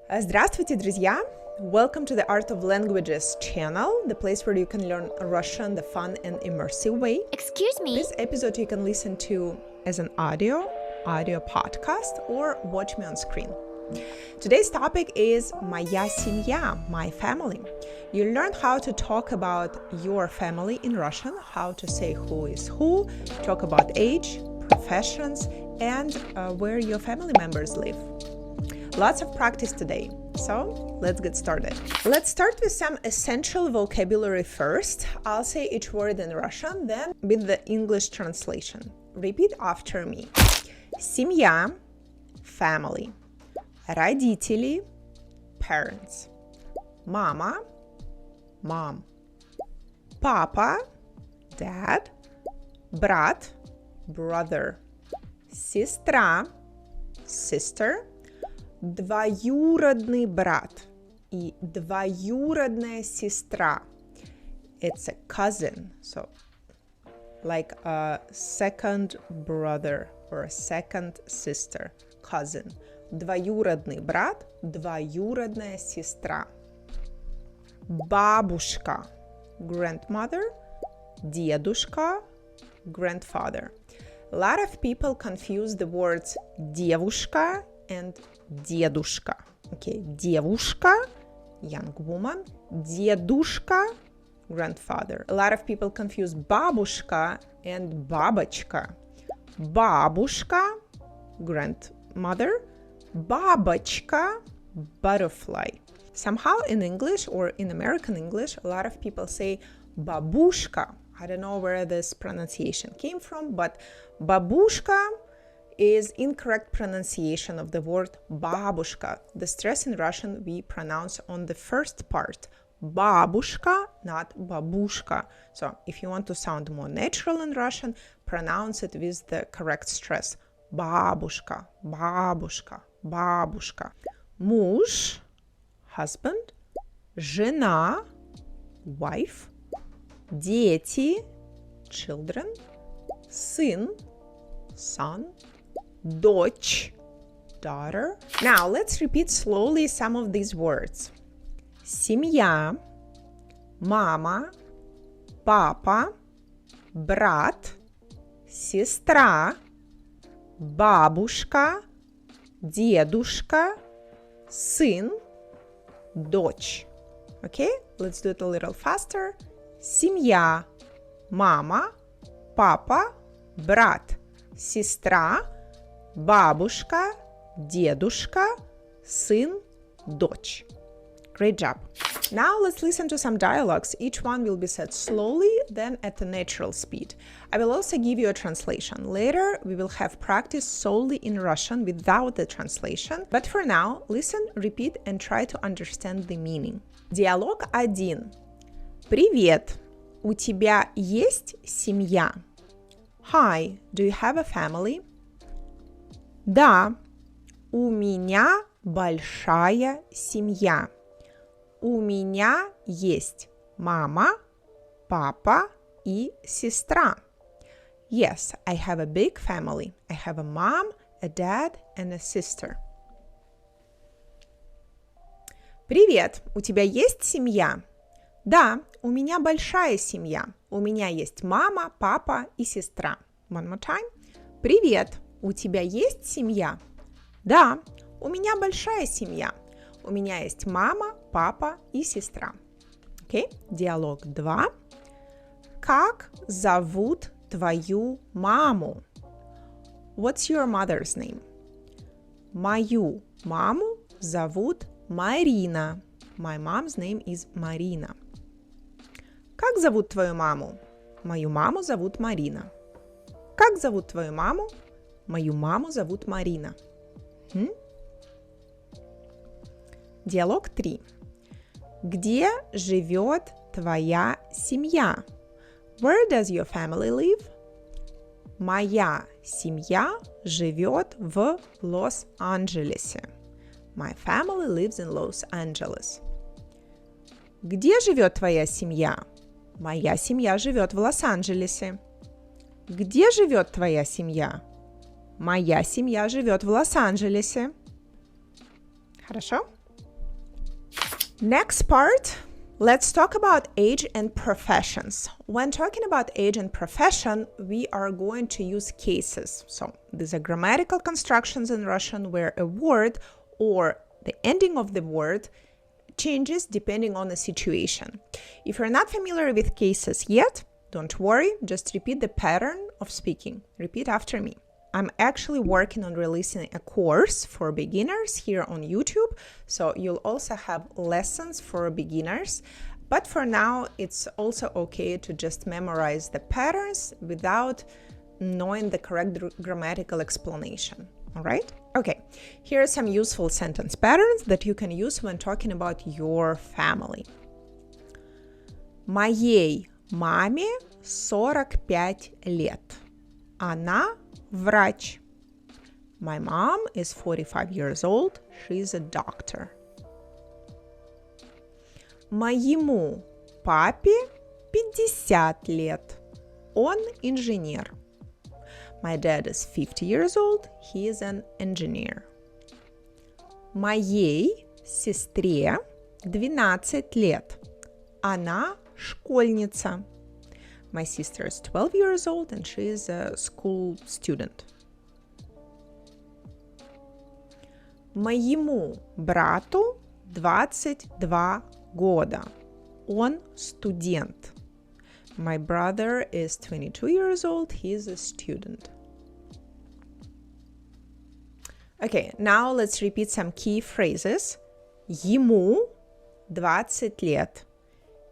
Здравствуйте, друзья! Welcome to the Art of Languages channel, the place where you can learn Russian the fun and immersive way. Excuse me. This episode you can listen to as an audio podcast, or watch me on screen. Today's topic is Моя семья, my family. You'll learn how to talk about your family in Russian, how to say who is who, talk about age, professions, and where your family members live. Lots of practice today, so let's get started. Let's start with some essential vocabulary first. I'll say each word in Russian, then with the English translation. Repeat after me. Семья, family. Родители, parents. Мама, mom. Папа, dad. Брат, brother. Сестра, sister. Двоюродный брат и двоюродная сестра. It's a cousin, so like a second brother or a second sister, cousin. Двоюродный брат, двоюродная сестра. Бабушка, grandmother. Дедушка, grandfather. A lot of people confuse the words девушка and дедушка. Okay, девушка, young woman. Дедушка, grandfather. A lot of people confuse бабушка and бабочка. Бабушка, grandmother. Бабочка, butterfly. Somehow in English or in American English, a lot of people say бабушка. I don't know where this pronunciation came from, but бабушка is incorrect pronunciation of the word бабушка. The stress in Russian we pronounce on the first part. Бабушка, not бабушка. So if you want to sound more natural in Russian, pronounce it with the correct stress. Бабушка, бабушка, бабушка. Муж, husband. Жена, wife. Дети, children. Сын, son. Дочь, daughter. Now let's repeat slowly some of these words. Семья, мама, папа, брат, сестра, бабушка, дедушка, сын, дочь. Okay, let's do it a little faster. Семья, мама, папа, брат, сестра, бабушка, дедушка, сын, дочь. Great job. Now let's listen to some dialogues. Each one will be said slowly, then at a natural speed. I will also give you a translation. Later, we will have practice solely in Russian without the translation. But for now, listen, repeat, and try to understand the meaning. Диалог 1. Привет. У тебя есть семья? Hi, do you have a family? Да, у меня большая семья. У меня есть мама, папа и сестра. Yes, I have a big family. I have a mom, a dad, and a sister. Привет, у тебя есть семья? Да, у меня большая семья. У меня есть мама, папа и сестра. One more time. Привет, у тебя есть семья? Да, у меня большая семья. У меня есть мама, папа и сестра. Окей, диалог 2. Как зовут твою маму? What's your mother's name? Мою маму зовут Марина. My mom's name is Marina. Как зовут твою маму? Мою маму зовут Марина. Как зовут твою маму? Мою маму зовут Марина. Диалог 3. Где живет твоя семья? Where does your family live? Моя семья живет в Лос-Анджелесе. My family lives in Los Angeles. Где живет твоя семья? Моя семья живет в Лос-Анджелесе. Где живет твоя семья? Моя семья живет в Лос-Анджелесе. Хорошо? Next part, let's talk about age and professions. When talking about age and profession, we are going to use cases. So these are grammatical constructions in Russian where a word or the ending of the word changes depending on the situation. If you're not familiar with cases yet, don't worry, just repeat the pattern of speaking. Repeat after me. I'm actually working on releasing a course for beginners here on YouTube, so you'll also have lessons for beginners. But for now, it's also okay to just memorize the patterns without knowing the correct grammatical explanation. All right? Okay, here are some useful sentence patterns that you can use when talking about your family. Моей маме 45 лет. Она врач. My mom is 45 years old. She's a doctor. Моему папе 50 лет. Он инженер. My dad is 50 years old. He is an engineer. Моей сестре 12 лет. Она школьница. My sister is 12 years old and she is a school student. Моему брату 22 года. Он студент. My brother is 22 years old. He is a student. Okay, now let's repeat some key phrases. Ему 20 лет.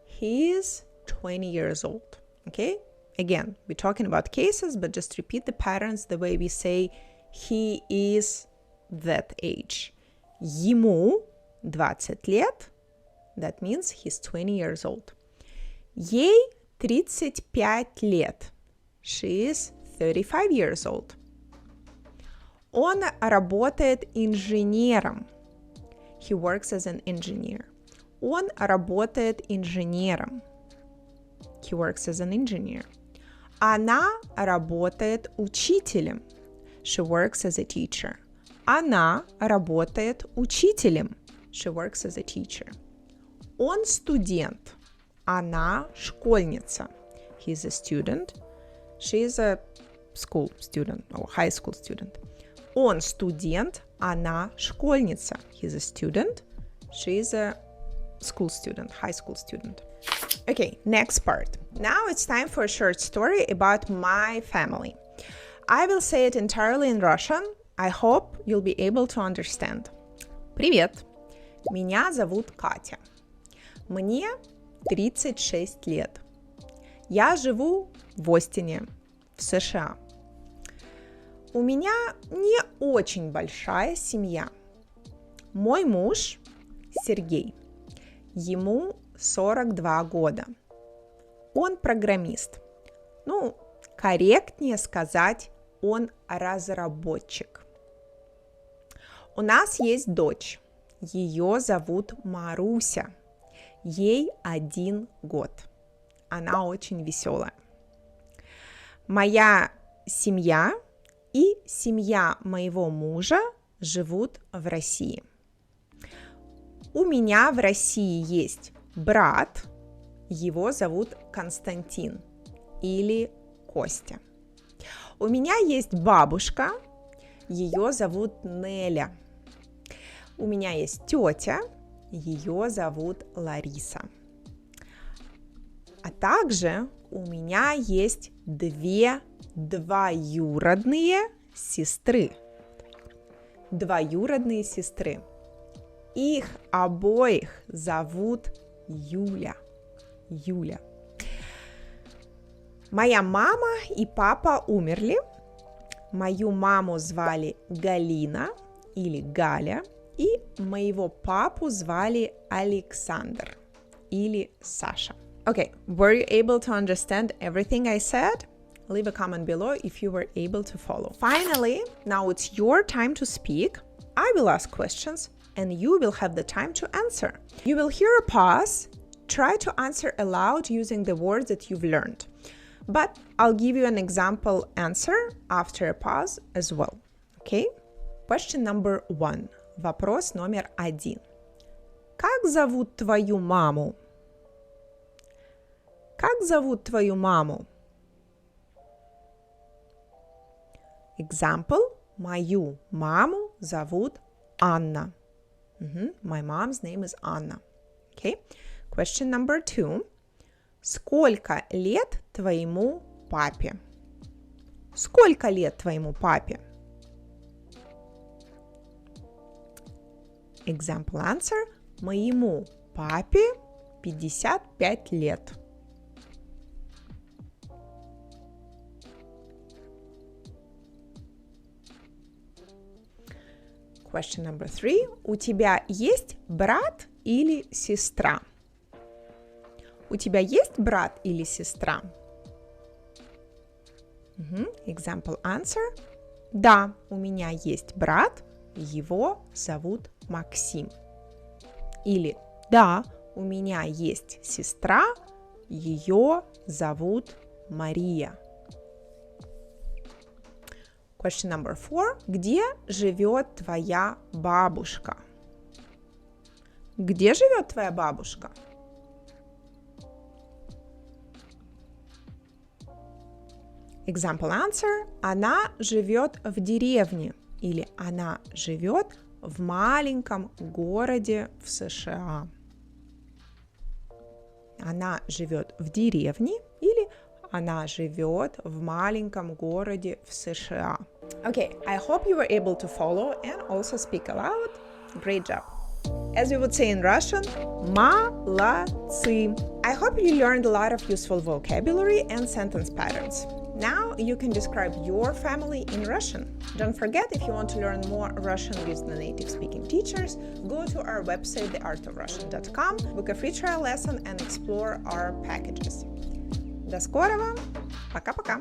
He is 20 years old. Okay, again, we're talking about cases, but just repeat the patterns the way we say he is that age. Ему 20 лет. That means he's 20 years old. Ей 35 лет. She is 35 years old. Он работает инженером. He works as an engineer. Он работает инженером. He works as an engineer. Она работает учителем. She works as a teacher. Она работает учителем. She works as a teacher. Он студент. Она школьница. He is a student. She is a school student or high school student. Он студент. Она школьница. He is a student. She is a school student, high school student. Okay, next part. Now it's time for a short story about my family. I will say it entirely in Russian. I hope you'll be able to understand. Привет! Меня зовут Катя. Мне 36 лет. Я живу в Остине, в США. У меня не очень большая семья. Мой муж Сергей. Ему 42 года. Он программист. Ну, корректнее сказать, он разработчик. У нас есть дочь. Ее зовут Маруся. Ей 1 год. Она очень веселая. Моя семья и семья моего мужа живут в России. У меня в России есть брат, его зовут Константин или Костя. У меня есть бабушка, ее зовут Неля. У меня есть тетя, ее зовут Лариса. А также у меня есть две двоюродные сестры. Двоюродные сестры. Их обоих зовут Юля. Юля. Моя мама и папа умерли. Мою маму звали Галина или Галя, и моего папу звали Александр или Саша. Okay, were you able to understand everything I said? Leave a comment below if you were able to follow. Finally, now it's your time to speak. I will ask questions and you will have the time to answer. You will hear a pause. Try to answer aloud using the words that you've learned. But I'll give you an example answer after a pause as well. Okay? Question number 1. Вопрос номер 1. Как зовут твою маму? Как зовут твою маму? Example. Мою маму зовут Анна. My mom's name is Anna. Okay. Question number 2. Сколько лет твоему папе? Сколько лет твоему папе? Example answer. Моему папе 55 лет. Question number 3. У тебя есть брат или сестра? У тебя есть брат или сестра? Example answer. Да, у меня есть брат, его зовут Максим. Или да, у меня есть сестра, ее зовут Мария. Question number 4. Где живет твоя бабушка? Где живет твоя бабушка? Example answer. Она живет в деревне. Или она живет в маленьком городе в США. Она живет в деревне или она живет в маленьком городе в США. Okay, I hope you were able to follow and also speak aloud. Great job. As we would say in Russian, молодцы. I hope you learned a lot of useful vocabulary and sentence patterns. Now you can describe your family in Russian. Don't forget, if you want to learn more Russian with the native speaking teachers, go to our website theartofrussian.com, book a free trial lesson and explore our packages. До скорого! Пока-пока!